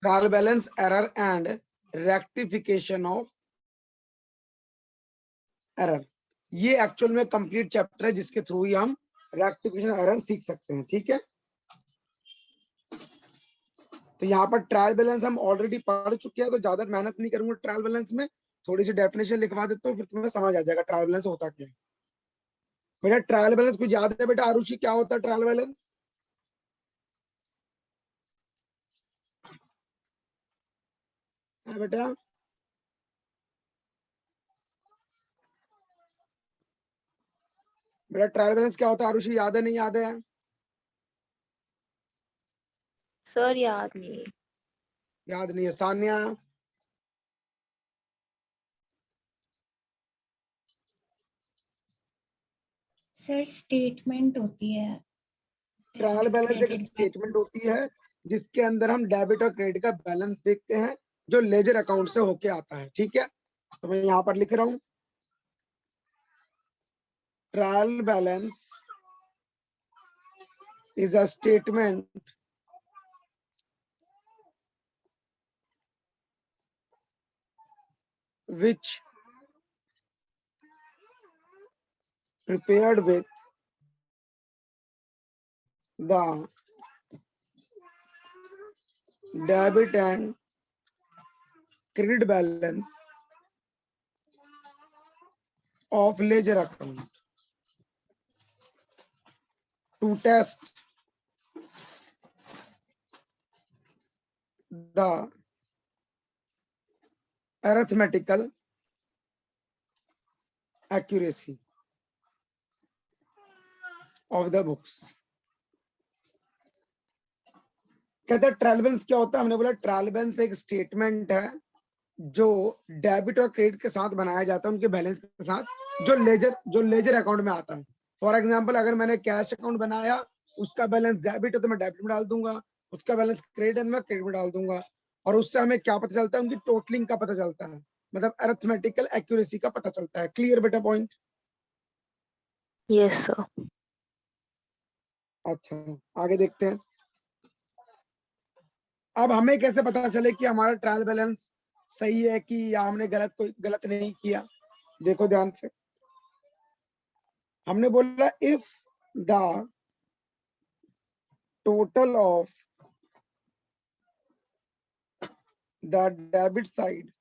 Trial balance error and rectification of error, ये actual में complete chapter है जिसके थ्रू ही हम रेक्टिफिकेशन एरर सीख सकते हैं। ठीक है, तो यहाँ पर ट्रायल बैलेंस हम ऑलरेडी पढ़ चुके हैं, तो ज्यादा मेहनत नहीं करूंगा ट्रायल बैलेंस में, थोड़ी सी डेफिनेशन लिखवा देता हूँ, फिर तुम्हें समझ आ जाएगा ट्रायल बैलेंस होता क्या है। बेटा ट्रायल बैलेंस कुछ याद है बेटा आरुषि, क्या होता है ट्रायल बैलेंस? बेटा बेटा ट्रायल बैलेंस क्या होता है आरुषि, याद है नहीं याद है? सर याद नहीं। याद नहीं है। सान्या? सर स्टेटमेंट होती है, ट्रायल बैलेंस एक स्टेटमेंट होती है जिसके अंदर हम डेबिट और क्रेडिट का बैलेंस देखते हैं जो लेजर अकाउंट से होके आता है। ठीक है, तो मैं यहाँ पर लिख रहा हूँ trial balance is a statement which prepared with the debit and credit balance of ledger account to test the arithmetical accuracy of the books। कहते हैं ट्रायल बैलेंस क्या होता है, हमने बोला ट्रायल बैलेंस एक स्टेटमेंट है जो डेबिट और क्रेडिट के साथ बनाया जाता है, उनके बैलेंस के साथ जो लेजर अकाउंट में आता है। फॉर एग्जांपल अगर मैंने कैश अकाउंट बनाया, उसका बैलेंस डेबिट है तो मैं डेबिट में डाल दूंगा, उसका बैलेंस क्रेडिट है मैं क्रेडिट में डाल दूंगा, और उससे हमें क्या पता चलता है, उनकी टोटलिंग का पता चलता है, मतलब अरिथमेटिकल एक्यूरेसी का पता चलता है। क्लियर बेटा पॉइंट? Yes sir. अच्छा आगे देखते हैं। अब हमें कैसे पता चले कि हमारा ट्रायल बैलेंस सही है कि या हमने कोई गलत नहीं किया? देखो ध्यान से, हमने बोला if the total of the debit side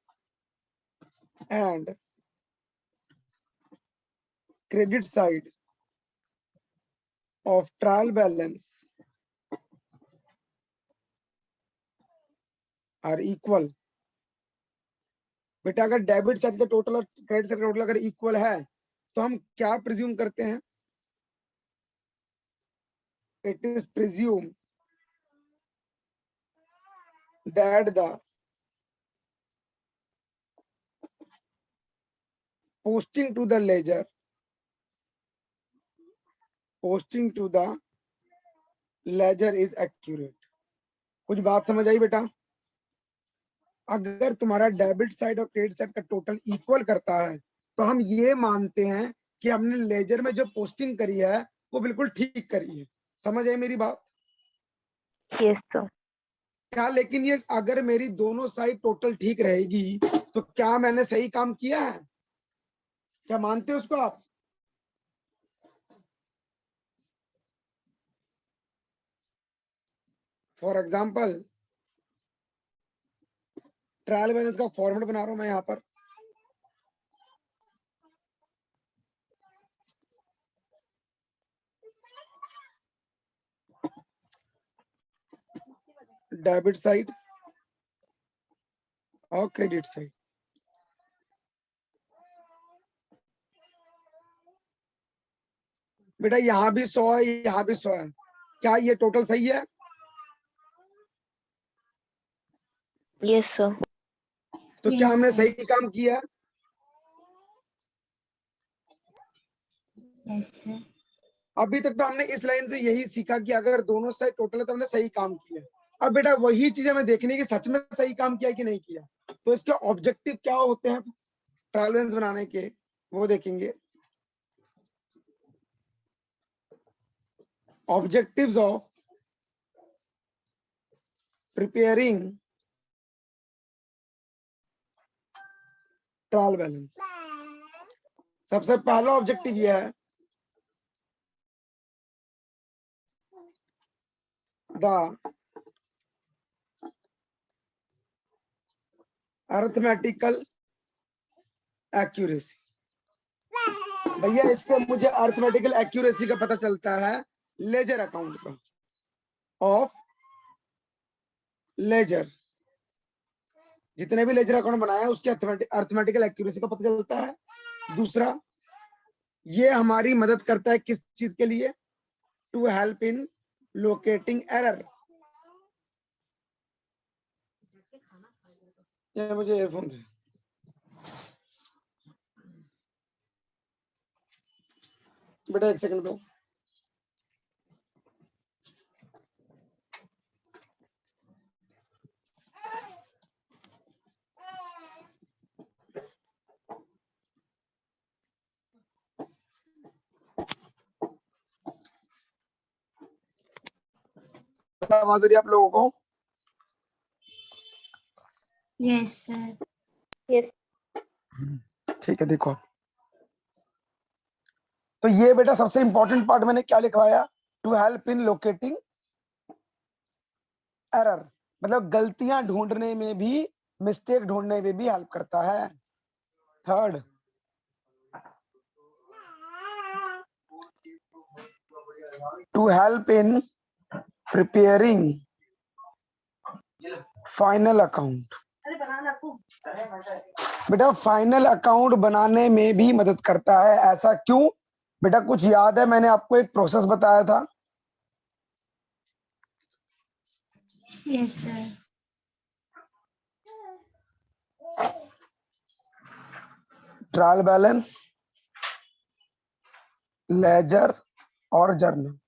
and credit side of trial balance are equal. बेटा अगर डेबिट साइड का टोटल और क्रेडिट साइड का टोटल अगर इक्वल है तो हम क्या प्रिज्यूम करते हैं? It is presume that the posting to the ledger is accurate। कुछ बात समझ आई बेटा? अगर तुम्हारा डेबिट साइड और क्रेडिट साइड का टोटल इक्वल करता है तो हम ये मानते हैं कि हमने लेजर में जो पोस्टिंग करी है वो बिल्कुल ठीक करी है। समझ आई मेरी बात? Yes sir. क्या लेकिन ये अगर मेरी दोनों साइड टोटल ठीक रहेगी तो क्या मैंने सही काम किया है? क्या मानते हो उसको आप? फॉर एग्जाम्पल ट्रायल बैलेंस का फॉर्मेट बना रहा हूं मैं यहाँ पर, डेबिट साइड और क्रेडिट साइड। बेटा यहाँ भी 100 है, यहाँ भी 100 है, क्या ये टोटल सही है? Yes sir. तो क्या हमने सही काम किया? Yes sir. अभी तक तो हमने इस लाइन से यही सीखा कि अगर दोनों साइड टोटल है तो हमने सही काम किया। अब बेटा वही चीज हमें देखनी है कि सच में सही काम किया कि नहीं किया, तो इसके ऑब्जेक्टिव क्या होते हैं ट्रायल बैलेंस बनाने के, वो देखेंगे। Objectives of preparing trial balance. सबसे पहला ऑब्जेक्टिव यह है द अरिथमेटिकल एक्यूरेसी। भैया इससे मुझे अरिथमेटिकल एक्यूरेसी का पता चलता है लेजर अकाउंट का, ऑफ लेजर। जितने भी लेजर अकाउंट बनाए हैं उसके अरिथमेटिकल एक्यूरेसी का पता चलता है। दूसरा, ये हमारी मदद करता है किस चीज के लिए? To help in locating error. ये मुझे एयरफोन दे। बेटा एक सेकंड दो। आवाज आ रही है आप लोगों को? Yes sir. Yes. ठीक है, देखो तो ये बेटा सबसे इंपॉर्टेंट पार्ट मैंने क्या लिखवाया? To help in locating error, मतलब गलतियां ढूंढने में भी, मिस्टेक ढूंढने में भी हेल्प करता है। Third, to help in preparing final account. बेटा फाइनल अकाउंट बनाने में भी मदद करता है। ऐसा क्यों? बेटा कुछ याद है, मैंने आपको एक प्रोसेस बताया था। Yes sir. Trial balance, ledger और जर्नल।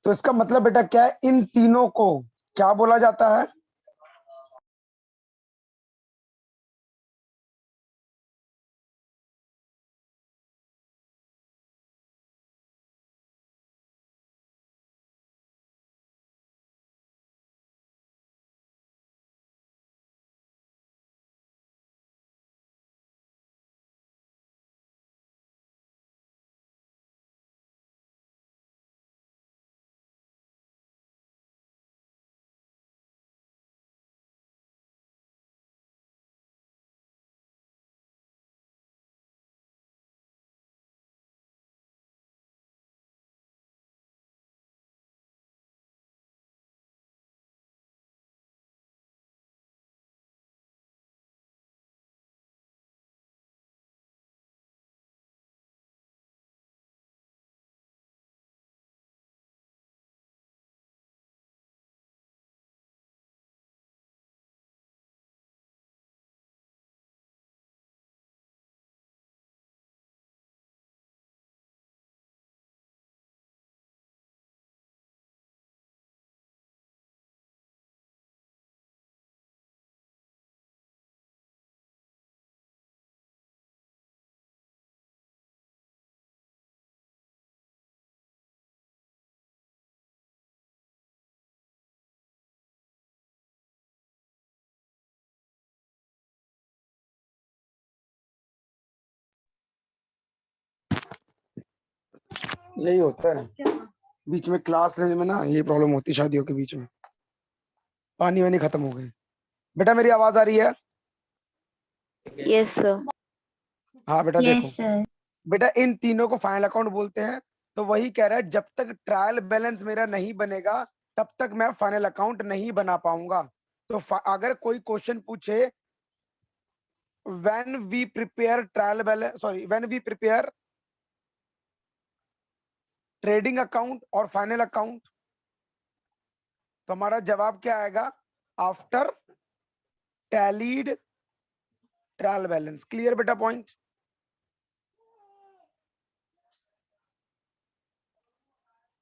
तो इसका मतलब बेटा क्या है? इन तीनों को क्या बोला जाता है? यही होता है बीच में क्लास लेने में ना, ये प्रॉब्लम होती है शादियों के बीच में। पानी वानी खत्म हो गए। बेटा मेरी आवाज आ रही है? Yes, sir. हाँ बेटा देखो, यस सर। बेटा इन तीनों को फाइनल अकाउंट बोलते हैं। तो वही कह रहा है, जब तक ट्रायल बैलेंस मेरा नहीं बनेगा तब तक मैं फाइनल अकाउंट नहीं बना पाऊंगा। तो अगर कोई क्वेश्चन पूछे, when we prepare trial balance, sorry when we prepare trading account और फाइनल अकाउंट, तो हमारा जवाब क्या आएगा? After tallied trial balance. Clear बेटा पॉइंट?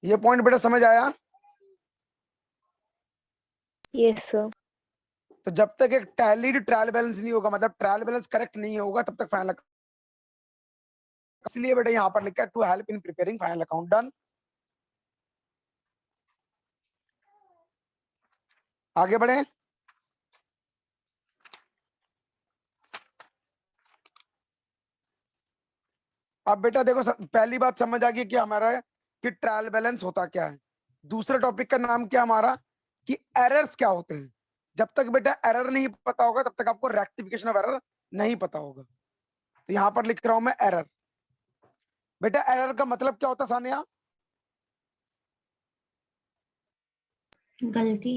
ये पॉइंट बेटा समझ आया? Yes, sir. तो जब तक एक टैलीड ट्रायल बैलेंस नहीं होगा, मतलब ट्रायल बैलेंस करेक्ट नहीं होगा, तब तक फाइनल। इसलिए बेटा यहां पर लिखा है to help in preparing final account. Done. आगे बढ़े। अब बेटा देखो पहली बात समझ आ गई कि हमारा कि ट्रायल बैलेंस होता क्या है। दूसरे टॉपिक का नाम क्या हमारा कि एरर्स क्या होते हैं। जब तक बेटा एरर नहीं पता होगा तब तक आपको रेक्टिफिकेशन ऑफ एरर नहीं पता होगा। तो यहां पर लिख रहा हूं मैं एरर। बेटा एरर का मतलब क्या होता है सानिया? गलती।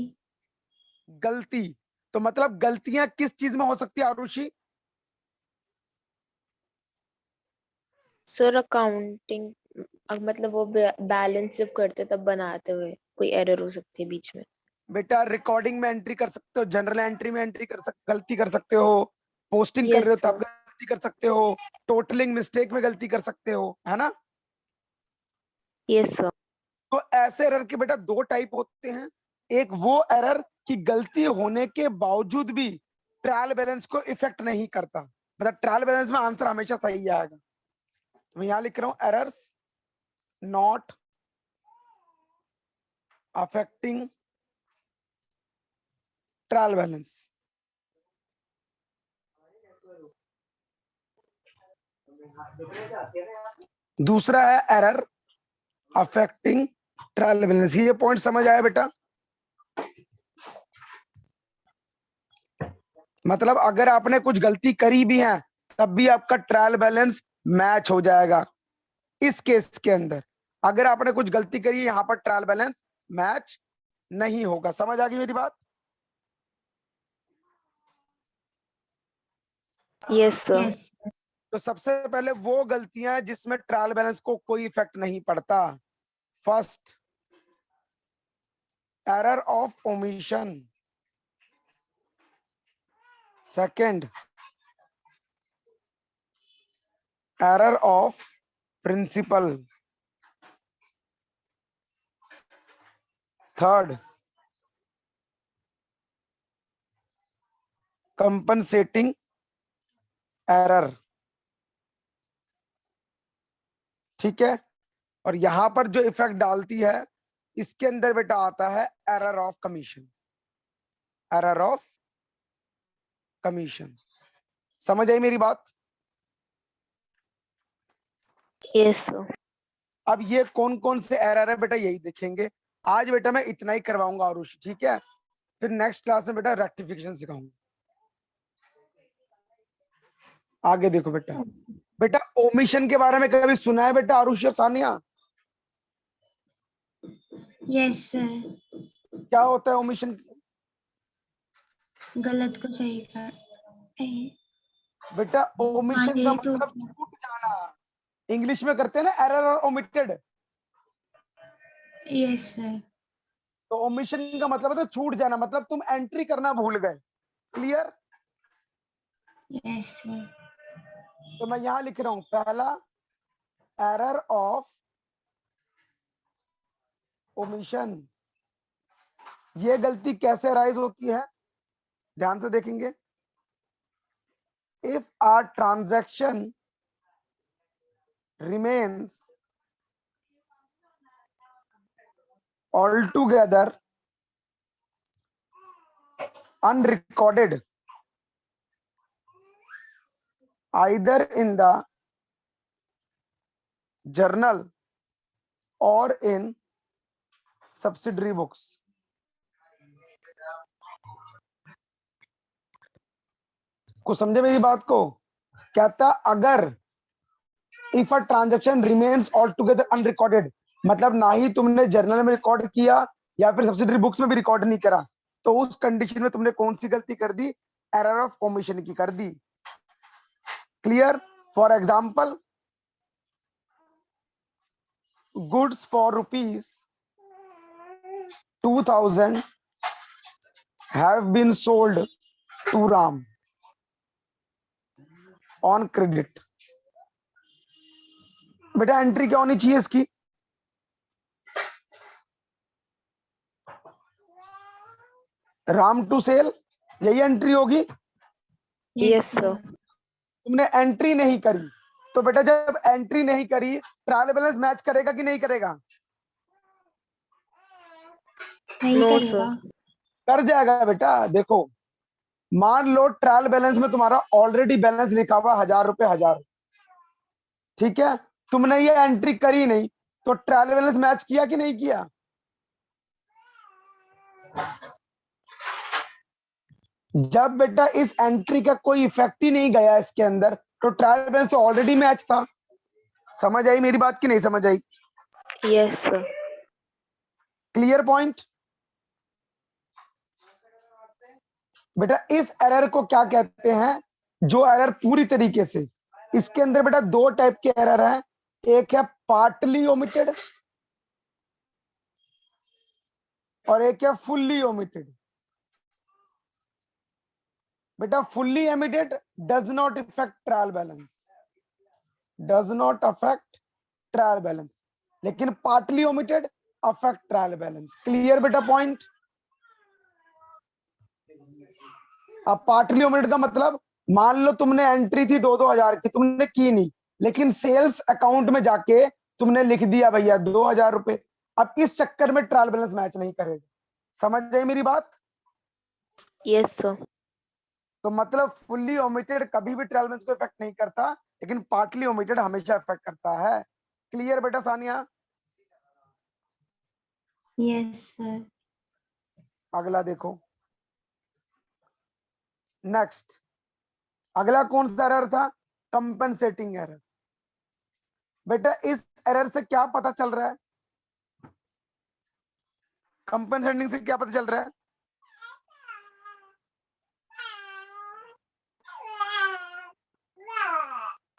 गलती। तो मतलब गलतियां किस चीज में हो सकती है आरुषि? सर अकाउंटिंग, मतलब वो बैलेंस जब करते तब बनाते हुए कोई एरर हो सकती है बीच में। बेटा रिकॉर्डिंग में एंट्री कर सकते हो, जनरल एंट्री में एंट्री गलती कर सकते हो, पोस्टिंग कर यस रहे हो सर। तब गलती कर सकते हो, टोटलिंग मिस्टेक में गलती कर सकते हो, है ना? Yes sir. तो ऐसे एरर के बेटा दो टाइप होते हैं। एक वो एरर कि गलती होने के बावजूद भी ट्रायल बैलेंस को इफेक्ट नहीं करता, मतलब ट्रायल बैलेंस में आंसर हमेशा सही आएगा। तो मैं यहां लिख रहा हूं errors not affecting trial balance. दूसरा है एरर अफेक्टिंग ट्रायल बैलेंस। ये पॉइंट समझ आया बेटा? मतलब अगर आपने कुछ गलती करी भी है तब भी आपका ट्रायल बैलेंस मैच हो जाएगा। इस केस के अंदर अगर आपने कुछ गलती करी है यहां पर ट्रायल बैलेंस मैच नहीं होगा। समझ आ गई मेरी बात? Yes sir. यस। तो सबसे पहले वो गलतियां हैं जिसमें ट्रायल बैलेंस को कोई इफेक्ट नहीं पड़ता। First, error of omission. Second, error of principle. Third, compensating error. ठीक है? और यहां पर जो इफेक्ट डालती है इसके अंदर बेटा आता है error of commission. Error of commission. समझ आई मेरी बात? Yes sir. अब ये कौन कौन से एरर है बेटा यही देखेंगे। आज बेटा मैं इतना ही करवाऊंगा आरुषि, ठीक है? फिर नेक्स्ट क्लास में बेटा रेक्टिफिकेशन सिखाऊंगा। आगे देखो बेटा। बेटा ओमिशन के बारे में कभी सुना है बेटा आरुषि और सानिया? Yes sir. क्या होता है ओमिशन? गलत को सही कर। बेटा हाँ ओमिशन का यही तो। मतलब छूट जाना। इंग्लिश में करते हैं ना एरर और ओमिटेड। Yes sir. तो ओमिशन का मतलब है तो छूट जाना, मतलब तुम एंट्री करना भूल गए। क्लियर? Yes sir. तो मैं यहां लिख रहा हूं पहला, एरर ऑफ ओमिशन। ये गलती कैसे राइज होती है ध्यान से देखेंगे। If our transaction remains altogether unrecorded either in the journal or in subsidiary books। को समझे मेरी बात को? कहता अगर if a transaction remains all together unrecorded, मतलब ना ही तुमने जर्नल में रिकॉर्ड किया या फिर सब्सिडरी बुक्स में भी रिकॉर्ड नहीं करा, तो उस कंडीशन में तुमने कौन सी गलती कर दी? एरर ऑफ ओमिशन की कर दी। Clear? For example, goods for ₹2000 have been sold to Ram on credit। बेटा एंट्री क्या होनी चाहिए इसकी? राम टू सेल, यही एंट्री होगी। Yes sir. तुमने एंट्री नहीं करी, तो बेटा जब एंट्री नहीं करी ट्रायल बैलेंस मैच करेगा कि नहीं करेगा? नहीं नो करेगा। सर। कर जाएगा बेटा। देखो मान लो ट्रायल बैलेंस में तुम्हारा ऑलरेडी बैलेंस लिखा हुआ ₹1000, 1000, ठीक है, तुमने ये एंट्री करी नहीं, तो ट्रायल बैलेंस मैच किया कि नहीं किया? जब बेटा इस एंट्री का कोई इफेक्ट ही नहीं गया इसके अंदर, तो ट्रायल बैलेंस तो ऑलरेडी मैच था। समझ आई मेरी बात कि नहीं समझ आई? Yes sir. Clear point? बेटा इस एरर को क्या कहते हैं? जो एरर पूरी तरीके से, इसके अंदर बेटा दो टाइप के एरर हैं, एक है पार्टली ओमिटेड और एक है फुल्ली ओमिटेड। बेटा fully omitted does not effect trial balance, does not affect trial balance, लेकिन partly omitted affect trial balance. Clear बेटा पॉइंट? अब पार्टली ओमिटेड का मतलब, मान लो तुमने एंट्री थी 2-2 हजार की, तुमने की नहीं, लेकिन सेल्स अकाउंट में जाके तुमने लिख दिया भैया 2,000 रुपए। अब इस चक्कर में ट्रायल बैलेंस मैच नहीं करेगा। समझ गए मेरी बात? Yes sir. तो मतलब फुल्ली ओमिटेड कभी भी ट्रायल बैलेंस को इफेक्ट नहीं करता, लेकिन पार्टली ओमिटेड हमेशा इफेक्ट करता है। क्लियर बेटा सानिया? Yes sir. अगला देखो, नेक्स्ट अगला कौन सा एरर था? Compensating error. बेटा इस एरर से क्या पता चल रहा है? कंपनसेटिंग से क्या पता चल रहा है?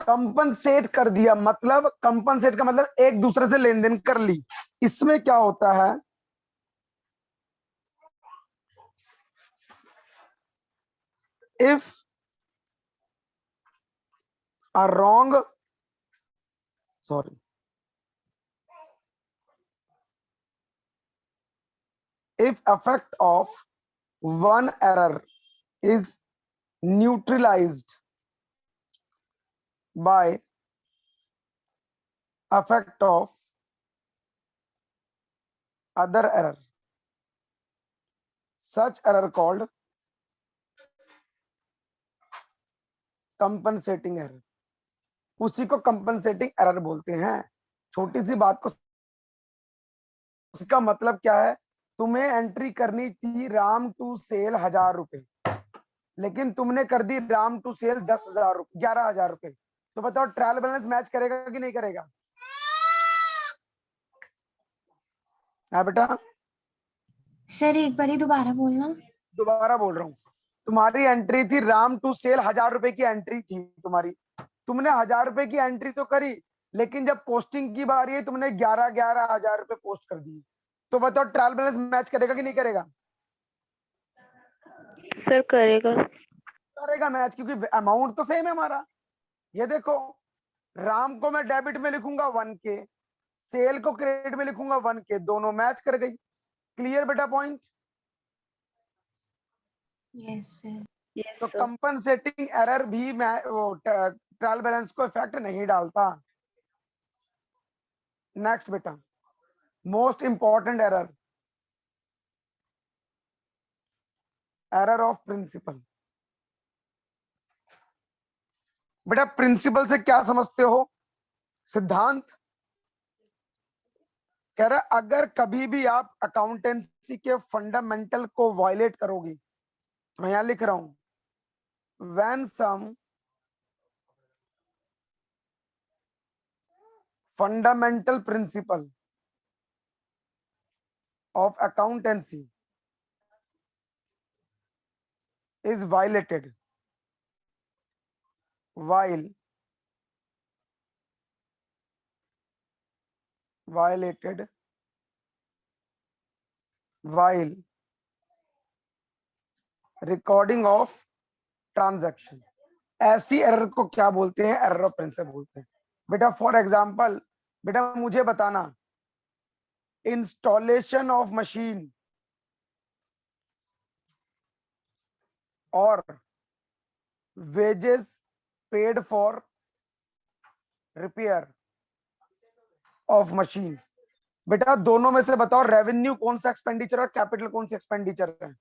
कंपनसेट कर दिया, मतलब कंपनसेट का मतलब एक दूसरे से लेन देन कर ली। इसमें क्या होता है, if a wrong, sorry, if effect of one error is neutralized by effect of other error, such error called compensating error। उसी को कंपनसेटिंग एरर बोलते हैं। छोटी सी बात को, उसका मतलब क्या है, तुम्हें एंट्री करनी थी राम टू सेल 1,000 रुपए, लेकिन तुमने कर दी राम टू सेल 10,000 रुपए, 11,000 रुपए। तो बताओ ट्रायल बैलेंस मैच करेगा कि नहीं करेगा? हाँ बेटा, सर एक बार ही दोबारा बोलना। दोबारा बोल रहा हूँ, तुम्हारी एंट्री थी राम टू सेल 1,000 रुपए की एंट्री थी तुम्हारी, तुमने 1,000 रुपए की एंट्री तो करी, लेकिन जब पोस्टिंग की बारी है तुमने 11,000 रुपए पोस्ट कर दिए। तो बताओ ट्रायल बैलेंस मैच करेगा कि नहीं करेगा? सर करेगा। करेगा मैच, क्योंकि अमाउंट तो सेम है हमारा। ये देखो, राम को मैं डेबिट में लिखूंगा 1K, सेल को क्रेडिट में लिखूंगा 1K, दोनों मैच कर गई। क्लियर बेटा पॉइंट? Yes sir. यस तो सर। कंपनसेटिंग एरर भी वो ट्रायल बैलेंस को इफेक्ट नहीं डालता। नेक्स्ट बेटा, most important error, error of principle. बेटा प्रिंसिपल से क्या समझते हो? सिद्धांत। कह रहा अगर कभी भी आप अकाउंटेंसी के फंडामेंटल को वायलेट करोगी, मैं यहां लिख रहा हूं, when some fundamental principle of accountancy is violated while recording of transaction, ऐसी एरर को क्या बोलते हैं? एरर ऑफ प्रिंसिपल बोलते हैं। बेटा फॉर एग्जांपल, बेटा मुझे बताना, इंस्टॉलेशन ऑफ मशीन और wages paid for repair of machine, बेटा दोनों में से बताओ रेवेन्यू कौन सा एक्सपेंडिचर और कैपिटल कौन सा एक्सपेंडिचर है?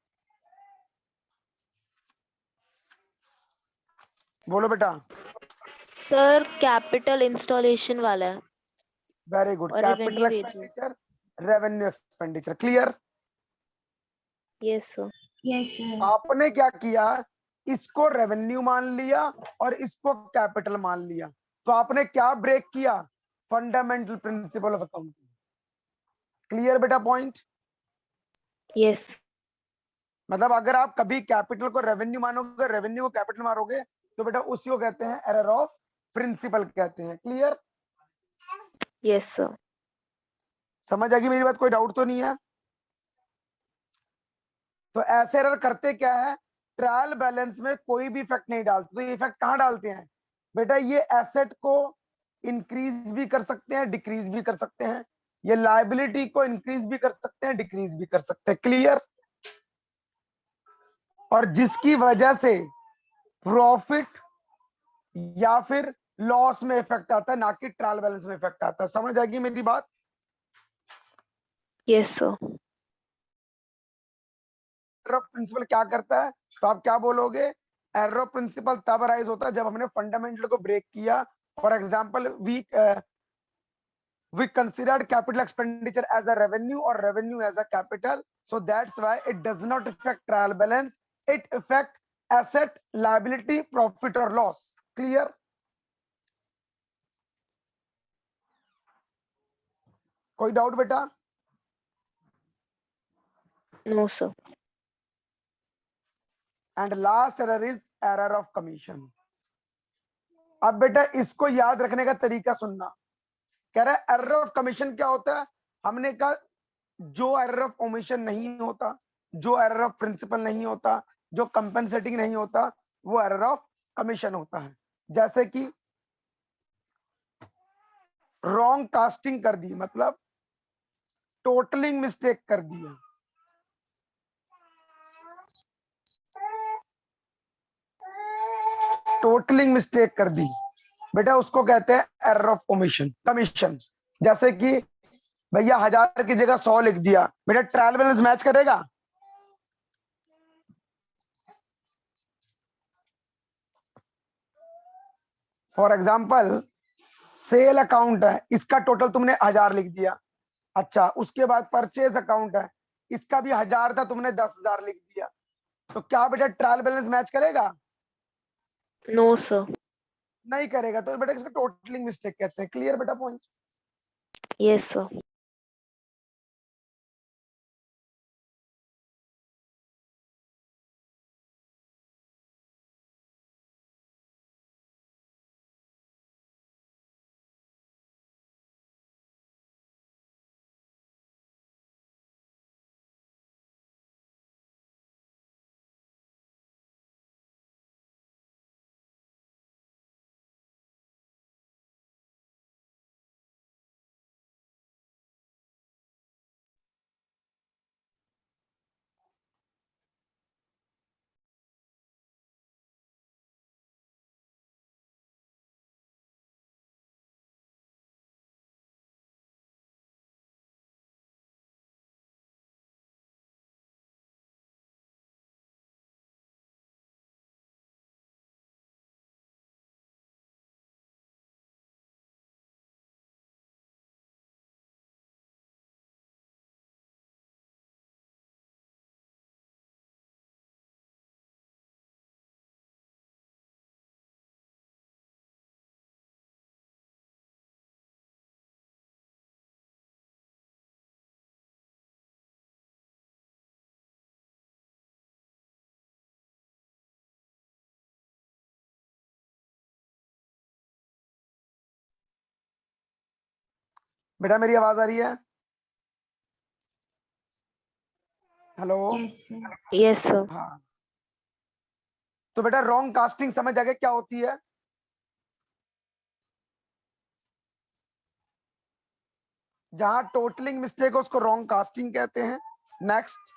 बोलो बेटा। सर कैपिटल इंस्टॉलेशन वाला है वेरी गुड, और capital revenue wages. Expenditure, revenue expenditure, clear. Yes sir. Yes sir. आपने क्या किया, इसको रेवेन्यू मान लिया और इसको कैपिटल मान लिया, तो आपने क्या ब्रेक किया, fundamental principle of accounting. Clear बेटा पॉइंट। यस। मतलब अगर आप कभी कैपिटल को रेवेन्यू मानोगे, रेवेन्यू को कैपिटल मारोगे, तो बेटा उसी को कहते हैं एरर ऑफ प्रिंसिपल कहते हैं। Clear, yes sir. समझ आ गई मेरी बात, कोई डाउट तो नहीं है। तो ऐसे एरर करते क्या है, ट्रायल बैलेंस में कोई भी इफेक्ट नहीं डालते। तो ये इफेक्ट कहाँ डालते हैं बेटा, ये एसेट को इंक्रीज भी कर सकते हैं, डिक्रीज भी कर सकते हैं, ये लायबिलिटी को इंक्रीज भी कर सकते हैं, डिक्रीज भी कर सकते हैं। क्लियर, और जिसकी वजह से प्रॉफिट या फिर लॉस में इफेक्ट आता है, ना कि ट्रायल बैलेंस में इफेक्ट आता है। समझ आ गई मेरी बात। Yes sir. Error of principle क्या करता है, तो आप क्या बोलोगे, एरर ऑफ प्रिंसिपल तब अराइज होता है जब हमने फंडामेंटल को ब्रेक किया। For example we considered capital expenditure as a revenue or revenue as a capital, so that's why it does not affect trial balance, it affect asset, liability, profit or loss. Clear, कोई doubt बेटा। No sir. And last error is error of commission. अब बेटा इसको याद रखने का तरीका सुनना। कह रहा है एरर ऑफ कमीशन क्या होता है, हमने कहा जो एरर ऑफ ओमिशन नहीं होता, जो एरर ऑफ प्रिंसिपल नहीं होता, जो कंपेंसेटिंग नहीं होता, वो एरर ऑफ कमीशन होता है। जैसे कि रॉन्ग कास्टिंग कर दी, मतलब टोटलिंग मिस्टेक कर दी है, टोटलिंग मिस्टेक कर दी बेटा, उसको कहते हैं एरर ऑफ ओमिशन, कमीशन। जैसे कि भैया 1000 की जगह 100 लिख दिया, बेटा ट्रायल बैलेंस मैच करेगा। फॉर एग्जाम्पल सेल अकाउंट है, इसका टोटल तुमने 1000 लिख दिया, अच्छा उसके बाद परचेज अकाउंट है, इसका भी 1000 था, तुमने 10,000 लिख दिया, तो क्या बेटा ट्रायल बैलेंस मैच करेगा? No sir. नहीं करेगा, तो बेटा इसको टोटलिंग मिस्टेक कहते हैं। क्लियर बेटा पॉइंट। Yes sir. बेटा मेरी आवाज आ रही है? Hello. Yes sir. Yes sir. हाँ, तो बेटा रॉन्ग कास्टिंग समझ आ गया क्या होती है? जहां टोटलिंग मिस्टेक है उसको रॉन्ग कास्टिंग कहते हैं। Next,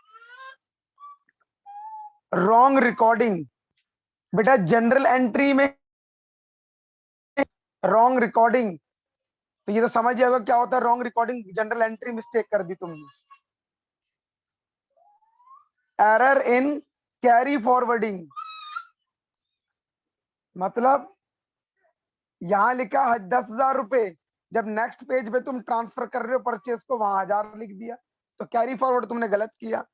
wrong recording. बेटा जनरल एंट्री में रॉन्ग रिकॉर्डिंग, तो ये तो समझ जाएगा क्या होता है wrong recording, general entry mistake कर दी तुमने। एरर इन कैरी फॉरवर्डिंग, मतलब यहाँ लिखा है 10,000 रुपए, जब नेक्स्ट पेज पे तुम ट्रांसफर कर रहे हो परचेस को, वहां 1000 लिख दिया, तो कैरी फॉरवर्ड तुमने गलत किया,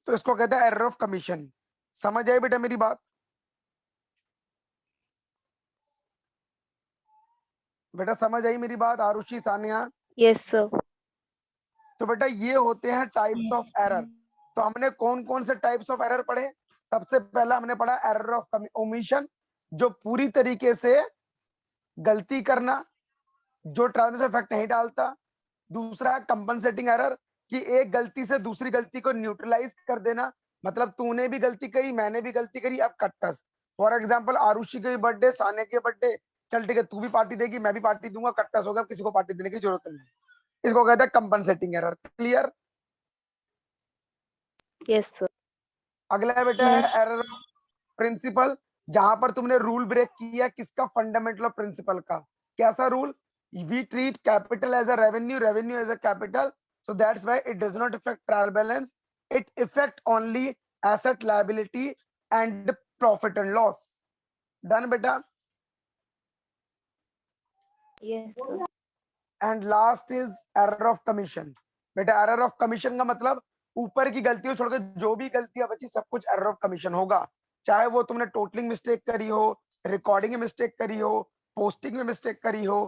तो इसको कहते हैं एरर ऑफ कमीशन। समझ आई बेटा मेरी बात? बेटा समझ आई मेरी बात आरुषि, सानिया? Yes sir. तो बेटा ये होते हैं टाइप्स ऑफ एरर। तो हमने कौन कौन से टाइप्स ऑफ एरर पढ़े? सबसे पहला हमने पढ़ा एरर ऑफ ओमिशन, जो पूरी तरीके से गलती करना, जो ट्रांसमिशन इफेक्ट नहीं डालता। दूसरा है कंपनसेटिंग एरर, कि एक गलती से दूसरी गलती को न्यूट्रलाइज कर देना, मतलब तूने भी गलती करी, मैंने भी गलती करी, अब कट्टस। फॉर एग्जांपल आरुषि के बर्थडे, साने के बर्थडे, चल ठीक है तू भी पार्टी देगी, मैं भी पार्टी दूंगा, कट्टस हो गया, किसी को पार्टी देने की जरूरत नहीं। इसको कहते हैं compensating error. Clear? Yes sir. अगला बेटा Yes. है एरर ऑफ प्रिंसिपल, जहां पर तुमने रूल ब्रेक किया, किसका? फंडामेंटल ऑफ प्रिंसिपल का। कैसा रूल? We treat capital as a revenue, revenue as a capital, so that's why it does not affect trial balance, it affect only asset liability and profit and loss. Done beta? Yes sir. And last is error of commission. बेटा error of commission का मतलब ऊपर की गलतियों छोड़कर जो भी गलतियां बची सब कुछ error of commission होगा, चाहे वो तुमने टोटलिंग मिस्टेक करी हो, रिकॉर्डिंग में मिस्टेक करी हो, पोस्टिंग में मिस्टेक करी हो,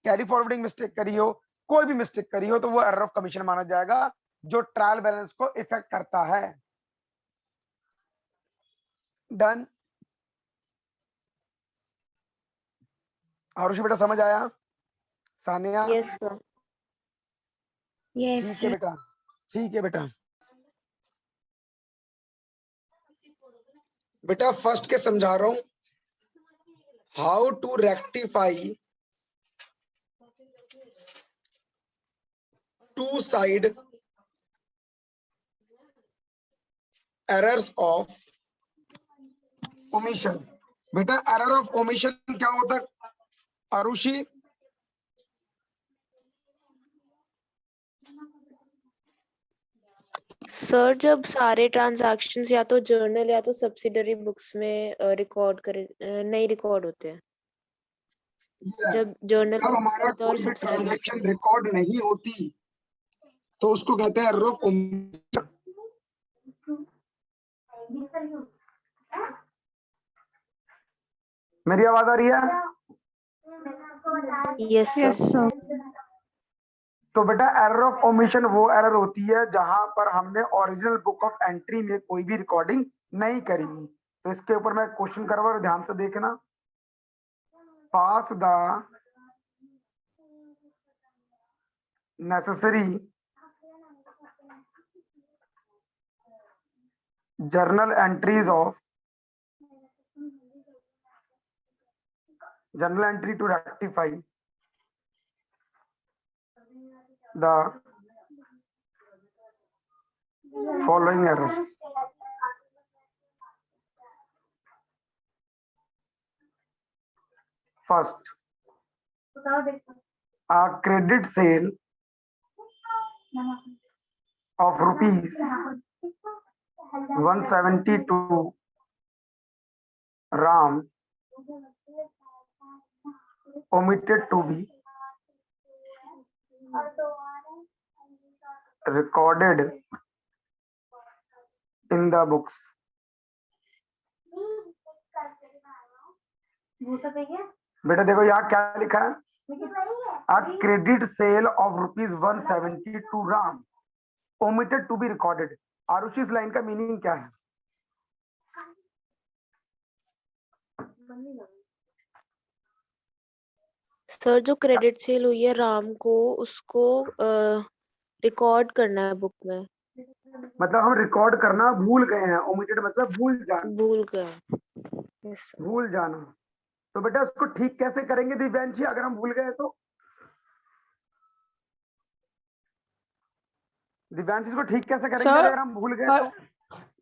कैरी फॉरवर्डिंग मिस्टेक करी हो, कोई भी मिस्टेक करी हो, तो वो एरर ऑफ कमीशन माना जाएगा, जो ट्रायल बैलेंस को इफेक्ट करता है। डन? आरुषि बेटा समझ आया? सानिया? Yes sir. Yes, ठीक है sir. बेटा, ठीक है बेटा। बेटा फर्स्ट के समझा रहा हूं, how to rectify two side errors of omission. बेटा एरर ऑफ ओमिशन क्या होता है आरुषि? सर जब सारे ट्रांजैक्शंस या तो जर्नल या तो सब्सिडरी बुक्स में रिकॉर्ड करे नहीं रिकॉर्ड होते हैं, जब जर्नल जब हमारा होता है और कोई भी सब्सिडरी बुक्स ट्रांजैक्शन में। रिकॉर्ड नहीं होती तो उसको कहते हैं एरर ऑफ ओमिशन। मेरी आवाज आ रही है? Yes Yes, sir. sir. तो बेटा एरर ऑफ ओमिशन वो एरर होती है जहां पर हमने ओरिजिनल बुक ऑफ एंट्री में कोई भी रिकॉर्डिंग नहीं करी। तो इसके ऊपर मैं क्वेश्चन कर रहा हूं, ध्यान से देखना। Pass the necessary journal entries of journal entry to rectify the following errors. First, a credit sale of rupees 170 to Ram omitted to be recorded in the books. बेटा देखो यहाँ क्या लिखा है, a credit sale of rupees 170 to Ram omitted to be recorded. Arushi इस line का meaning क्या है? सर जो क्रेडिट सेल हुई है राम को, उसको रिकॉर्ड करना है बुक में। मतलब हम रिकॉर्ड करना भूल गए हैं, ओमिटेड मतलब भूल जाना, भूल गए। Yes sir. भूल जाना। तो बेटा उसको ठीक कैसे करेंगे दिव्यांशी अगर हम भूल गए तो? दिव्यांशी इसको ठीक कैसे करेंगे सर, अगर हम भूल गए तो?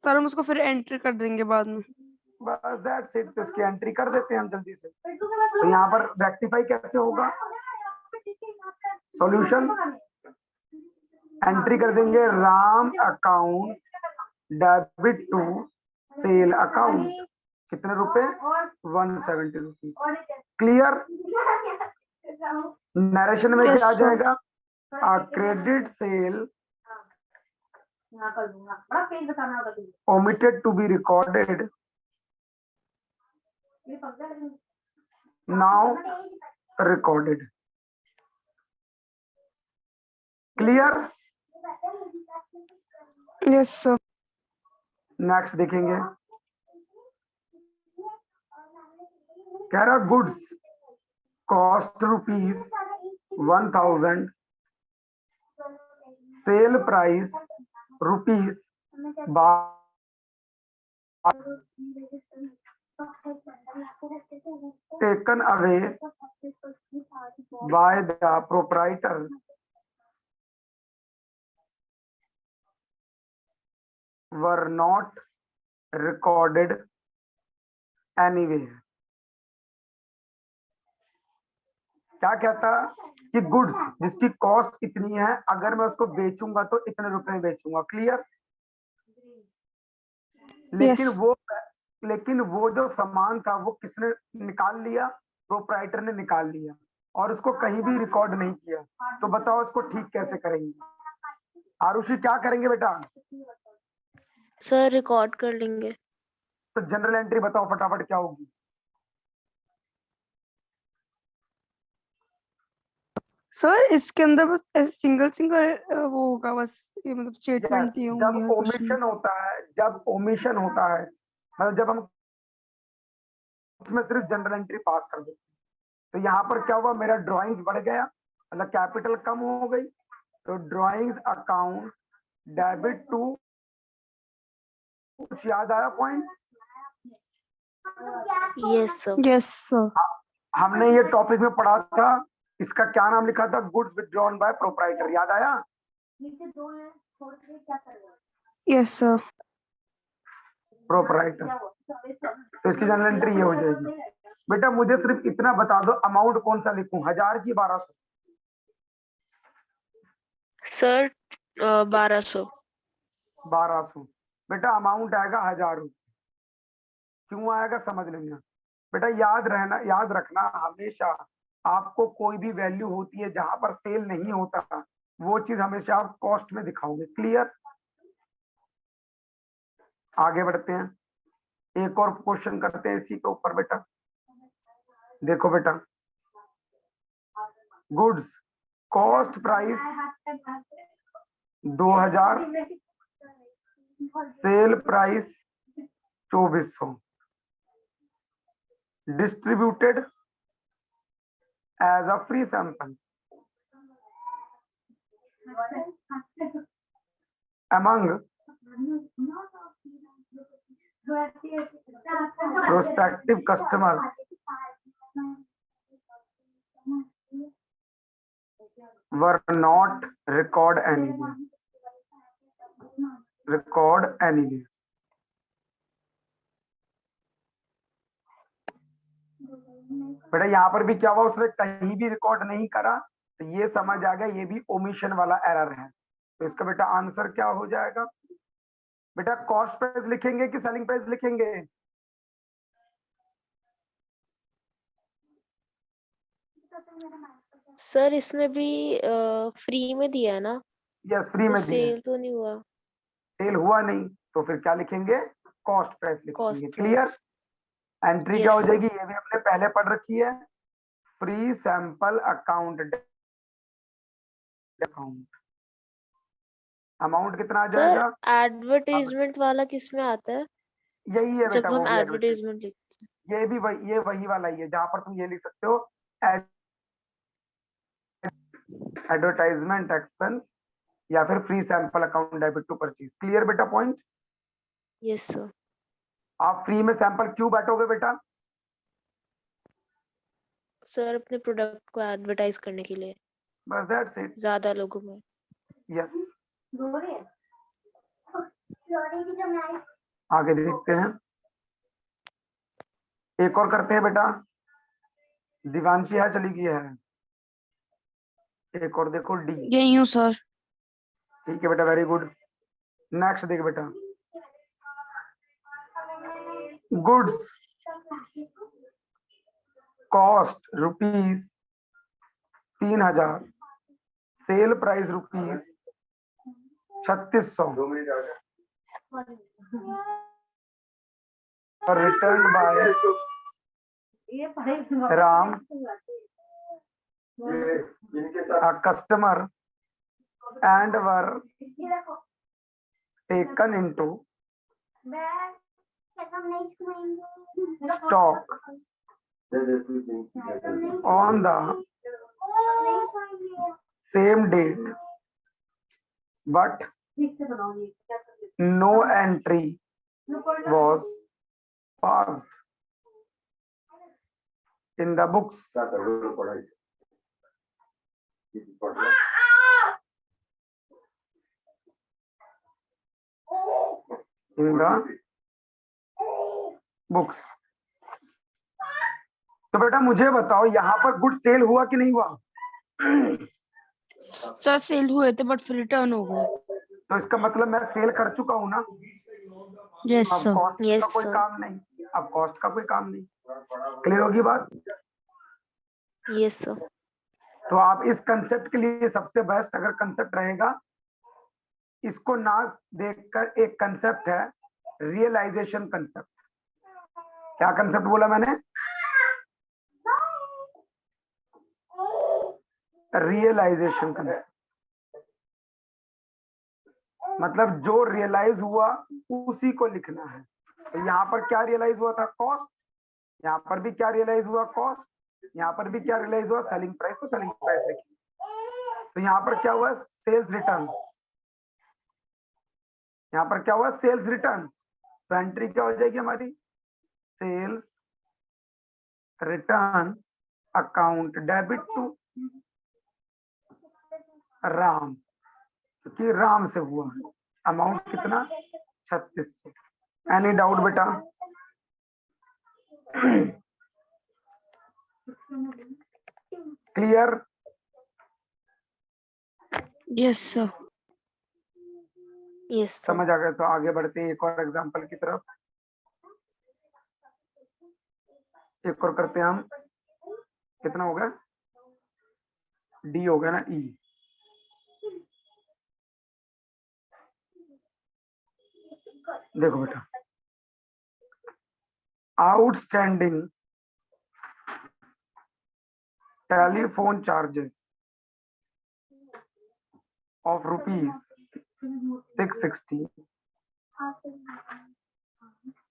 सर हम उसको फिर एंट्री कर देंगे बाद में। बस दैट्स इट, तो इसकी एंट्री कर देते हैं हम जल्दी से। तो यहाँ पर रेक्टिफाई कैसे होगा? सॉल्यूशन, एंट्री कर देंगे Ram account debit to sale account. कितने रुपए? 170 रुपीज। क्लियर? नरेशन में Yes, क्या आ sir. जाएगा? Credit sale omitted to be recorded now recorded. Clear? Yes, sir. Next देखेंगे, कह रहा goods cost ₹1000, sale price ₹, taken away by the proprietor were not recorded anywhere. क्या कहता कि गुड्स जिसकी कॉस्ट इतनी है, अगर मैं उसको बेचूंगा तो इतने रुपए में बेचूंगा। क्लियर? Yes. लेकिन वो जो सामान था वो किसने निकाल लिया? प्रोप्राइटर ने निकाल लिया और उसको कहीं भी रिकॉर्ड नहीं किया। तो बताओ इसको ठीक कैसे करेंगे? आरुषि क्या करेंगे बेटा? सर रिकॉर्ड कर लेंगे। तो जनरल एंट्री बताओ फटाफट क्या होगी? सर इसके अंदर बस सिंगल वो होगा, बस ये मतलब स्टेटमेंट ये जब होंगे हर क्वेश्चन ओमिशन होता है, जब ओमिशन होता है, मतलब जब हम उसमें सिर्फ जनरल एंट्री पास कर देते हैं, तो यहाँ पर क्या हुआ? मेरा ड्राइंग्स बढ़ गया, मतलब कैपिटल कम हो गई, तो ड्राइंग्स अकाउंट डेबिट टू, कुछ याद आया point? Yes sir. Yes sir. हमने ये टॉपिक में पढ़ा था, इसका क्या नाम लिखा था? Goods withdrawn bye proprietor. याद आया? Yes sir. प्रोप्राइटर। तो इसकी जनरल एंट्री ये हो जाएगी। बेटा मुझे सिर्फ इतना बता दो, अमाउंट कौन सा लिखूं, 1000 की 1200? सर 1200। 1200। बेटा अमाउंट आएगा 1000 रुपये। क्यों आएगा समझ लेना बेटा। याद रखना हमेशा, आपको कोई भी वैल्यू होती है जहां पर सेल नहीं होता, वो चीज हमेशा आप कॉस्ट में दिखाओगे। क्लियर? आगे बढ़ते हैं, एक और क्वेश्चन करते हैं इसी के ऊपर बेटा। देखो बेटा, goods cost price 2000, sale price 2400, distributed as a free sample among prospective customers were not record anywhere. बेटा यहाँ पर भी क्या हुआ? उसने कहीं भी रिकॉर्ड नहीं करा, तो ये समझ आ गया ये भी ओमिशन वाला एरर है। तो इसका बेटा आंसर क्या हो जाएगा? बेटा कॉस्ट प्राइस लिखेंगे कि सेलिंग प्राइस लिखेंगे? सर इसमें भी फ्री में दिया है ना? यस, फ्री तो में दिया है। सेल तो नहीं हुआ। सेल हुआ नहीं तो फिर क्या लिखेंगे? कॉस्ट प्राइस लिखेंगे। Cost clear? एंट्री क्या हो जाएगी? ये भी हमने पहले पढ़ रखी है, फ्री सैंपल अकाउंट। अमाउंट कितना आ जाएगा? सर एडवर्टाइजमेंट वाला किस में आता है? यही है जब बेटा, वो हम भी एडवर्टाइजमेंट लिखते हैं। ये भी वही वाला ही है, जहां पर तुम ये लिख सकते हो एडवर्टाइजमेंट एक्सपेंस या फिर free sample account debit to purchase. Clear बेटा पॉइंट? Yes sir. आप फ्री में सैंपल क्यों बांटोगे बेटा? सर अपने प्रोडक्ट को एडवर्टाइज करने के लिए, बस दैट्स इट। ज्यादा लोगों में। यस। आगे देखते हैं, एक और करते हैं बेटा। दिवांशी है, चली गई है। एक और देखो, डी। यही हूँ सर। ठीक है बेटा, वेरी गुड। नेक्स्ट देख बेटा, goods cost rupees 3000, sale price rupees 3600 और return by Ram a customer and were taken into stock on the same date, but no entry was passed in the books. In the books. तो बेटा मुझे बताओ यहाँ पर good cell हुआ कि नहीं हुआ? सर सेल हुए थे बट फिर रिटर्न हो गए। तो इसका मतलब मैं सेल कर चुका हूँ ना। यस अब सर। कॉस्ट Yes, का कोई sir. काम नहीं, अब कॉस्ट का कोई काम नहीं। क्लियर होगी बात? Yes, sir. तो आप इस कंसेप्ट के लिए सबसे बेस्ट अगर कंसेप्ट रहेगा, इसको ना देखकर एक कंसेप्ट है रियलाइजेशन कंसेप्ट। क्या कंसेप्ट बोला मैंने? Realisation concept. मतलब जो रियलाइज हुआ उसी को लिखना है। तो यहाँ पर क्या रियलाइज हुआ था? कॉस्ट। यहाँ पर भी क्या रियलाइज हुआ? कॉस्ट। यहाँ पर भी क्या रियलाइज हुआ? Selling price. तो सेलिंग प्राइस लिखिए। तो यहाँ पर क्या हुआ? Sales return. यहाँ पर क्या हुआ? Sales return. तो एंट्री क्या हो जाएगी हमारी? Sales return account debit to Ram, क्योंकि राम से हुआ। अमाउंट कितना? 3600। एनी डाउट बेटा? Clear? Yes sir. Yes, sir. समझ आ गया? तो आगे बढ़ते हैं एक और एग्जांपल की तरफ। एक और करते हैं हम। कितना हो गया? डी हो गया ना? ई। देखो बेटा, outstanding telephone charges of rupees 660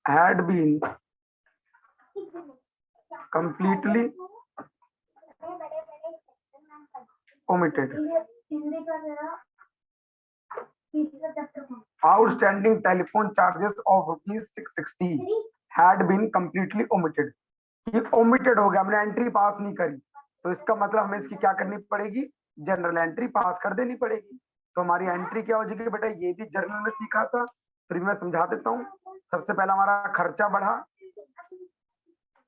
had been completely omitted. Outstanding telephone charges of rupees 660 had been completely omitted. ये omitted हो गया, हमने एंट्री पास नहीं करी, तो इसका मतलब हमें इसकी क्या करनी पड़ेगी? जनरल एंट्री पास कर देनी पड़ेगी। तो हमारी एंट्री क्या हो जाएगी बेटा? ये भी जर्नल में सीखा था, फिर मैं समझा देता हूँ। सबसे पहला हमारा खर्चा बढ़ा,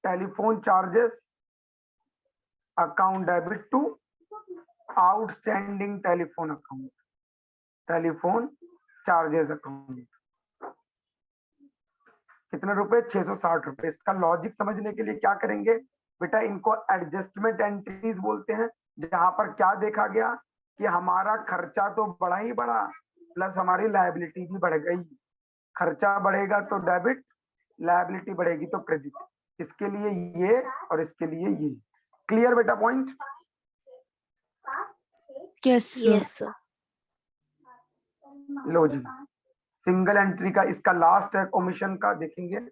telephone charges account debit to outstanding telephone account, telephone charges account. कितने रुपए? 660 रुपए। इसका लॉजिक समझने के लिए क्या करेंगे बेटा? इनको एडजस्टमेंट एंट्रीज बोलते हैं, जहां पर क्या देखा गया कि हमारा खर्चा तो बढ़ा ही बढ़ा, प्लस हमारी लायबिलिटी भी बढ़ गई। खर्चा बढ़ेगा तो डेबिट, लायबिलिटी बढ़ेगी तो क्रेडिट। इसके लिए ये और इसके लिए ये। क्लियर बेटा पॉइंट? Yes Yes, sir. लो जी, सिंगल एंट्री का इसका लास्ट है ओमिशन का, देखेंगे।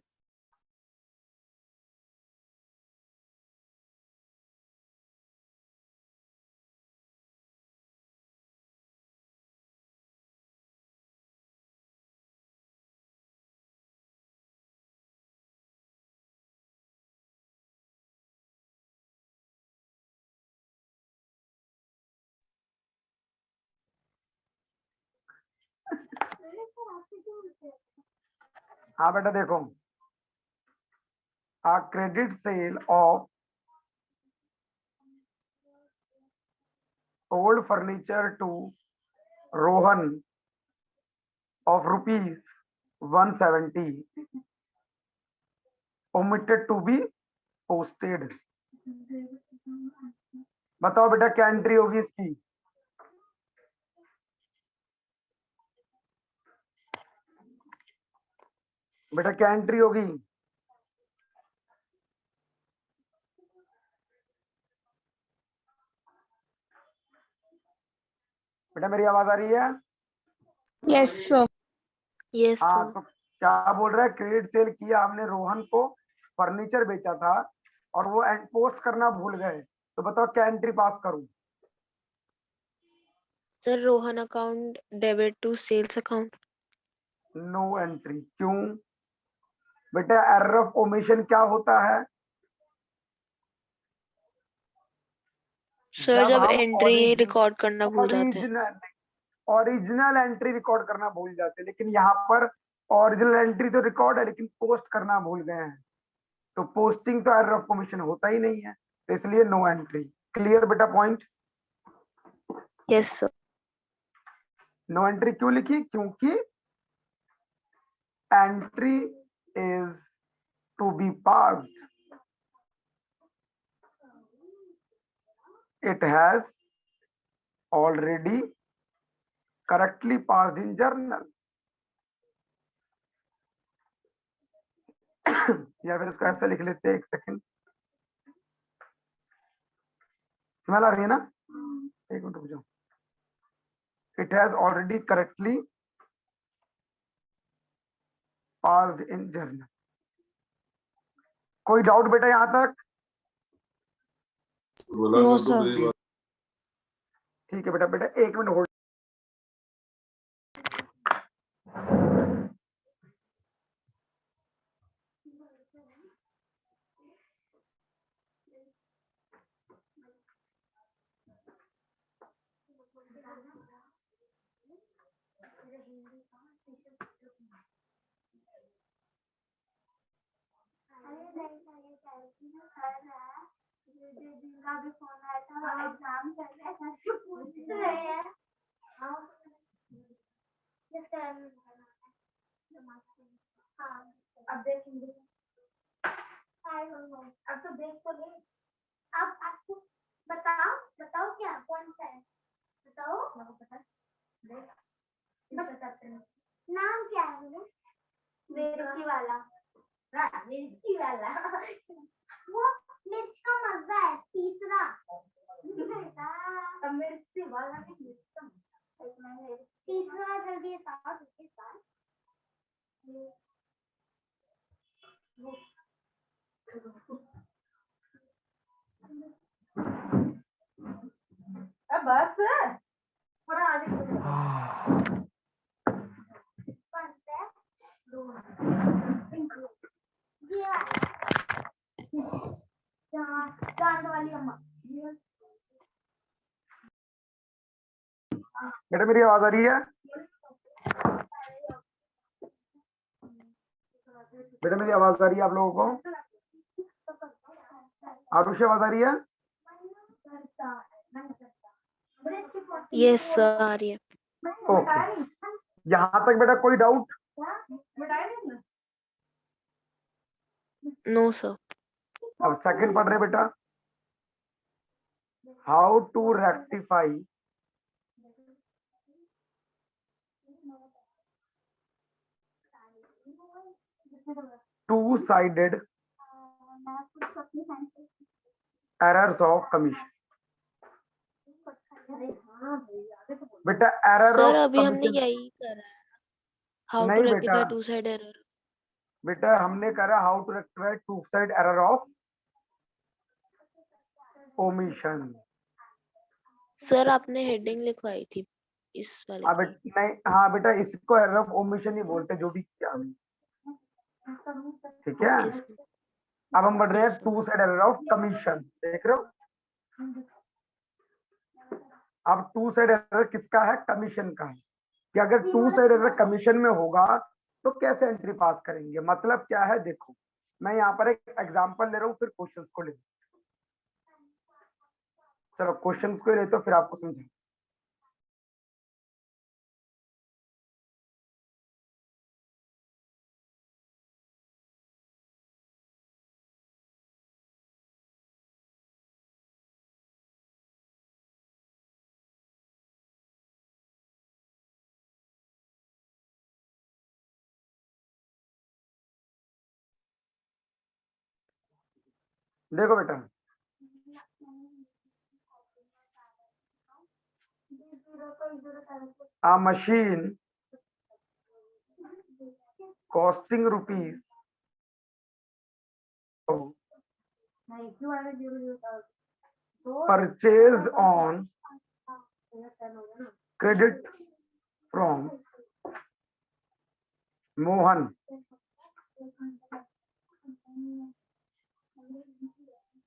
हाँ बेटा देखो, a credit sale of old furniture to Rohan of rupees 170 omitted to be posted। बताओ बेटा क्या एंट्री होगी इसकी? बेटा क्या एंट्री होगी? बेटा मेरी आवाज आ रही है? Yes, sir. यस हाँ सर। तो क्या बोल रहा है? क्रेडिट सेल किया हमने, रोहन को फर्नीचर बेचा था और वो पोस्ट करना भूल गए, तो बताओ क्या एंट्री पास करूं? Sir Rohan account debit to sales account. No entry. क्यों बेटा? एरर ऑफ ओमिशन क्या होता है? सर जब हम एंट्री रिकॉर्ड करना भूल जाते हैं। ओरिजिनल एंट्री रिकॉर्ड करना भूल जाते हैं, लेकिन यहाँ पर ओरिजिनल एंट्री तो रिकॉर्ड है लेकिन पोस्ट करना भूल गए हैं, तो पोस्टिंग तो एरर ऑफ ओमिशन होता ही नहीं है, तो इसलिए नो एंट्री। क्लियर बेटा point? Yes sir. No entry क्यों लिखी? क्योंकि entry is to be passed, it has already correctly passed in journal। या फिर इसको ऐसे लिख लेते हैं, एक सेकंड, स्मेल आ रही है ना? एक मिनट रुक जाओ। It has already correctly passed in journal. कोई डाउट बेटा यहां तक? No, sir. ठीक है बेटा, बेटा एक मिनट होल्ड। अब देखेंगे, अब तो देख तो ले। अब आपको बताओ, बताओ क्या कौन सा है? बताओ। नाम क्या है मेरे? मिर्ची वाला। मिर्ची वाला। वो मिर्च का मजा है, तीसरा। मिर्ची वाला नहीं, तीसरा जल्दी साथ उसके साथ। बस पूरा आगे चांद वाली अम्मा। बेटा मेरी आवाज आ रही है? बेटा मेरी आवाज आ रही है आप लोगों को? आरुषि आवाज आ रही है? यस सर आ रही है। ओके, यहाँ तक बेटा कोई डाउट? No sir. अब सेकंड पढ़ रहे बेटा, how to rectify two-sided errors of commission। बेटा एरर सर ऑफ अभी हमने कमीशन यही करा है, हाउ टू नहीं बेटा, रेक्टिफाई टू साइड एरर। बेटा हमने करा how to rectify two side error of omission. Sir आपने हेडिंग लिखवाई थी इस वाले अब की। नहीं, हाँ बेटा इसको एरर ऑफ ओमिशन ही बोलते, जो भी किया हमने, ठीक है? Okay sir. अब हम बढ़ रहे हैं Yes, sir. Two side error of commission, देख रहे हो? अब टू साइड एरर किसका है? कमीशन का है, कि अगर टू साइड एरर कमीशन में होगा तो कैसे एंट्री पास करेंगे? मतलब क्या है देखो, मैं यहाँ पर एक एग्जांपल ले रहा हूँ, फिर क्वेश्चंस को ले, चलो क्वेश्चंस को ले तो फिर आपको समझाऊं। देखो बेटा, a machine costing rupees purchased on credit from Mohan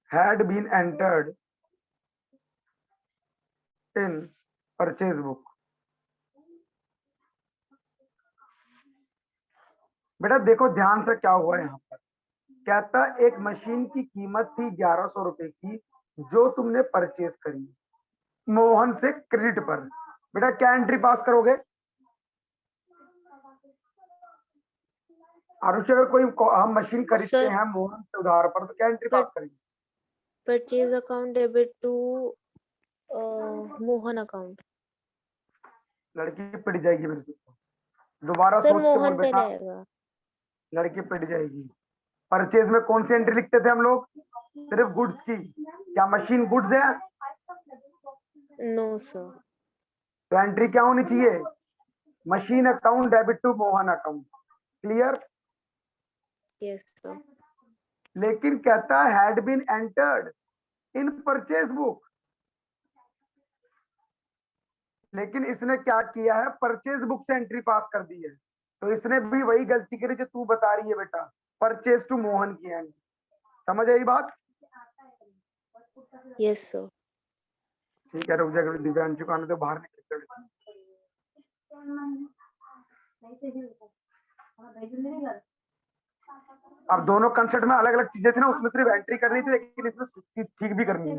had been entered in purchase book. बेटा देखो ध्यान से क्या हुआ यहाँ पर। कहता एक मशीन की कीमत थी 1100 रुपए की जो तुमने परचेज करी मोहन से क्रेडिट पर। बेटा क्या एंट्री पास करोगे? आरुषि अगर कोई हम मशीन खरीदते Sir, हैं मोहन से उधार पर तो क्या एंट्री पास करेंगे? Purchase account debit to Mohan account. लड़की पिट जाएगी मेरे से। दोबारा सर सोच के बोल मोहन बेटा, पहले आएगा। लड़की पिट जाएगी। परचेज में कौन सी एंट्री लिखते थे हम लोग? सिर्फ गुड्स की। क्या मशीन गुड्स है? No sir. तो एंट्री क्या होनी चाहिए? Machine account debit to Mohan account. Clear? Yes sir. लेकिन कहता had been entered in purchase book. लेकिन इसने क्या किया है? परचेज बुक से एंट्री पास कर दी है। तो इसने भी वही गलती करी जो तू बता रही है बेटा, परचेज टू मोहन की एंट्री। समझ आई बात? Yes sir. ठीक है, रुक जा, दिव्यांशु को आने दो, बाहर निकल। अब दोनों कंसेप्ट में अलग अलग चीजें थी ना, उसमें सिर्फ एंट्री करनी थी, लेकिन इसमें ठीक भी करनी है।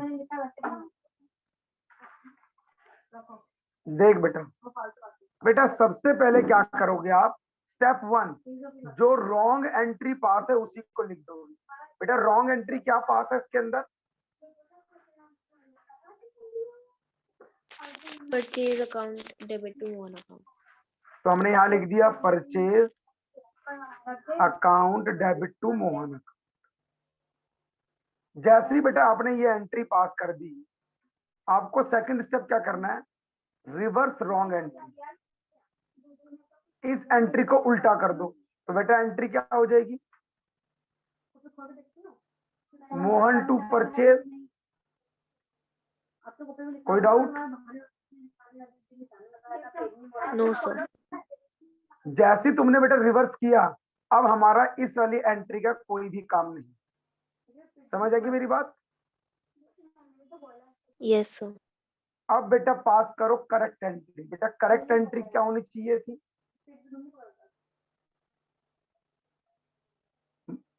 देख बेटा, बेटा सबसे पहले क्या करोगे आप? स्टेप 1, जो रॉन्ग एंट्री पास है उसी को लिख दोगे। बेटा रॉन्ग एंट्री क्या पास है इसके अंदर? Purchase account debit to Mohan account. तो हमने यहाँ लिख दिया purchase account debit to Mohan. जैसे ही बेटा आपने ये एंट्री पास कर दी, आपको सेकंड स्टेप क्या करना है? Reverse wrong entry. इस एंट्री को उल्टा कर दो। तो बेटा एंट्री क्या हो जाएगी? Mohan to purchase. कोई डाउट? No sir. जैसे तुमने बेटा रिवर्स किया, अब हमारा इस वाली एंट्री का कोई भी काम नहीं। समझ आएगी मेरी बात? Yes sir. अब बेटा पास करो करेक्ट एंट्री। बेटा करेक्ट एंट्री क्या होनी चाहिए थी?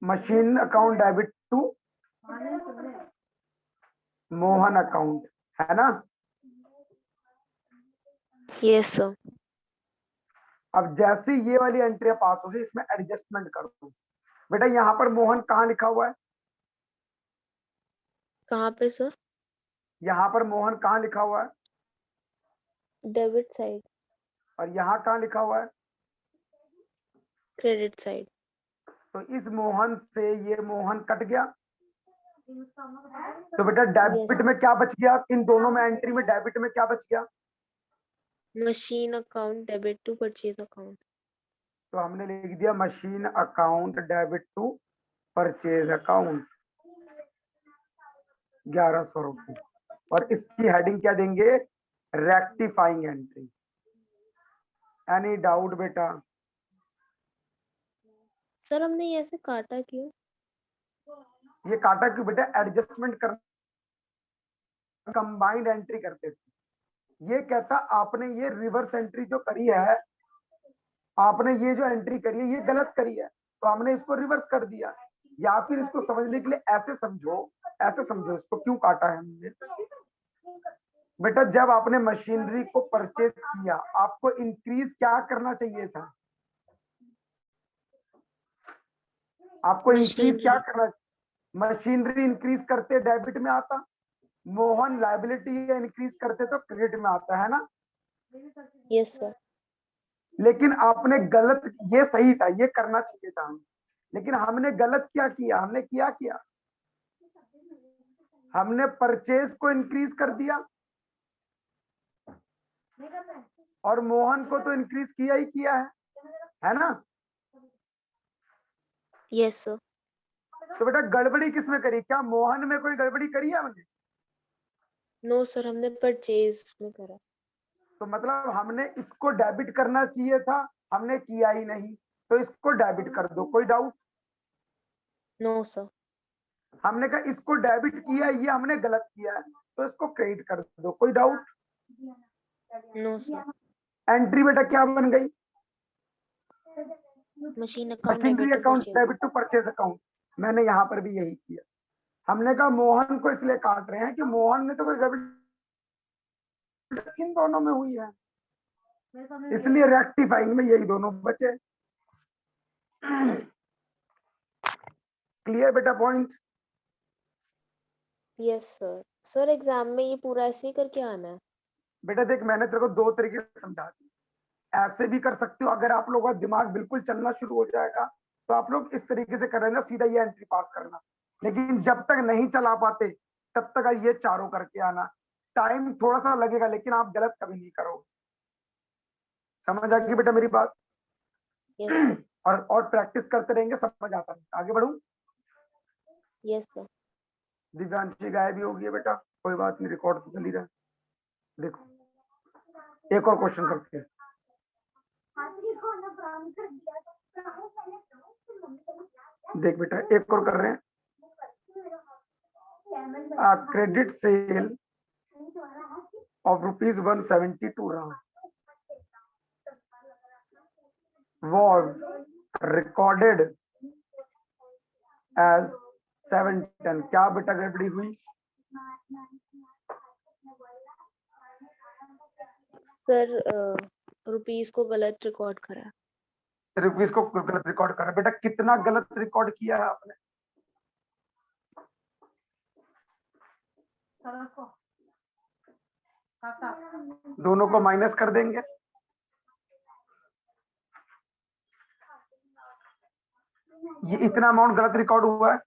Machine account debit to Mohan account, है ना? Yes sir. अब जैसे ये वाली एंट्री पास होगी, इसमें एडजस्टमेंट कर दो। बेटा यहाँ पर मोहन कहाँ लिखा हुआ है? कहाँ पे सर? यहाँ पर मोहन कहाँ लिखा हुआ है? Debit side. और यहाँ कहाँ लिखा हुआ है? Credit side. तो इस मोहन से ये मोहन कट गया। तो बेटा डेबिट में क्या बच गया? इन दोनों में एंट्री में डेबिट में क्या बच गया? Machine account debit to purchase account. तो हमने लिख दिया machine account debit to purchase account 1100 रुपये। और इसकी हेडिंग क्या देंगे? Rectifying entry. एनी डाउट बेटा? सर हमने ये ऐसे काटा क्यों? ये काटा क्यों बेटा? एडजस्टमेंट कर, कंबाइंड एंट्री करते थे। ये कहता आपने ये रिवर्स एंट्री जो करी है, आपने ये जो एंट्री करी है ये गलत करी है, तो हमने इसको रिवर्स कर दिया। या फिर इसको समझने के लिए ऐसे समझो, ऐसे समझो इसको क्यों काटा है हमने। बेटा जब आपने मशीनरी को परचेज किया, आपको इंक्रीज क्या करना चाहिए था? आपको इंक्रीज क्या करना? मशीनरी इंक्रीज करते डेबिट में आता, मोहन लायबिलिटी इंक्रीज करते तो क्रेडिट में आता, है ना? Yes sir. लेकिन आपने गलत, ये सही था, ये करना चाहिए था हमें, लेकिन हमने गलत क्या किया? हमने किया हमने परचेज को इंक्रीज कर दिया और मोहन को तो इंक्रीज किया ही किया है ना? Yes sir. तो बेटा गड़बड़ी किसमें करी? क्या मोहन में कोई गड़बड़ी करी है हमने? नो सर, हमने परचेज में करा। तो मतलब हमने इसको डेबिट करना चाहिए था, हमने किया ही नहीं, तो इसको डेबिट कर दो। कोई डाउट? No sir. हमने कहा इसको डेबिट किया, ये हमने गलत किया है, तो इसको क्रेडिट कर दो। कोई डाउट? No sir. एंट्री बेटा क्या बन गई? Machine account machinery debit account debit to purchase account. मैंने यहाँ पर भी यही किया। हमने कहा मोहन को इसलिए काट रहे हैं कि मोहन ने तो कोई गड़बड़ी इन दोनों में हुई है, इसलिए रेक्टिफाइंग में यही दोनों बचे। क्लियर बेटा point? Yes sir. Sir exam में ये पूरा ऐसे ही करके आना है? बेटा देख, मैंने तेरे को दो तरीके से समझा दी। ऐसे भी कर सकते हो, अगर आप लोगों का दिमाग बिल्कुल चलना शुरू हो जाएगा तो आप लोग इस तरीके से कर लेना, सीधा ये एंट्री पास करना। लेकिन जब तक नहीं चला पाते तब तक ये चारों करके आना। टाइम थोड़ा सा लगेगा लेकिन आप गलत कभी नहीं करोगे। समझ आ गई बेटा मेरी बात? यस और प्रैक्टिस करते रहेंगे, समझ आता है। आगे बढ़ूं? Yes sir. दिव्यांशी गायब भी हो गई है बेटा, कोई बात नहीं, रिकॉर्ड तो चल ही रहा है। देखो एक और क्वेश्चन करते हैं। देख बेटा एक और कर रहे हैं। Credit sale of rupees 172 was recorded as 710। क्या बेटा गड़बड़ी हुई? सर रुपीस को गलत रिकॉर्ड करा। रुपीस को गलत रिकॉर्ड करा। बेटा कितना गलत रिकॉर्ड किया है आपने? दोनों को माइनस कर देंगे। ये इतना अमाउंट गलत रिकॉर्ड हुआ है।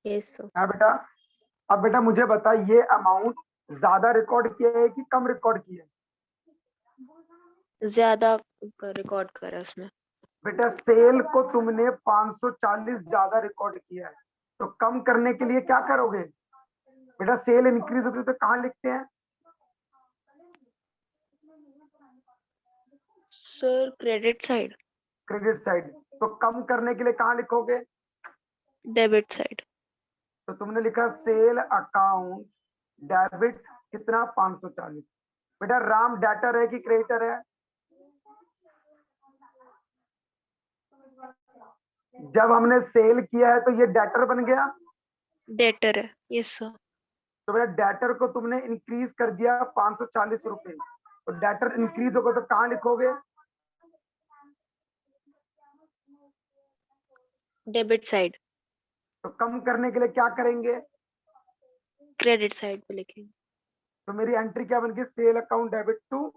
Yes sir. हाँ बेटा। अब बेटा मुझे बता, ये अमाउंट ज्यादा रिकॉर्ड किया है कि कम रिकॉर्ड किया है? ज्यादा रिकॉर्ड करा उसमें। बेटा सेल को तुमने 540 ज्यादा रिकॉर्ड किया है, तो कम करने के लिए क्या करोगे? बेटा सेल इंक्रीज होती है तो कहाँ लिखते हैं? Sir credit side. Credit side. तो कम करने के लिए कहाँ लिखोगे? Debit side. तो तुमने लिखा सेल अकाउंट डेबिट कितना? 540। बेटा राम डेटर है कि क्रेडिटर है? जब हमने सेल किया है तो ये डेटर बन गया। डेटर है। Yes sir. तो बेटा डेटर को तुमने इंक्रीज कर दिया 540 रुपए, तो डेटर इंक्रीज होगा तो कहाँ लिखोगे? Debit side. तो कम करने के लिए क्या करेंगे? क्रेडिट साइड पे लिखेंगे। तो मेरी एंट्री क्या बन गई? सेल अकाउंट डेबिट टू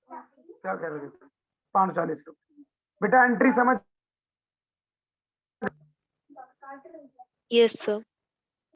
क्या कह रहे थे? 540 रुपए। बेटा एंट्री समझ? Yes sir.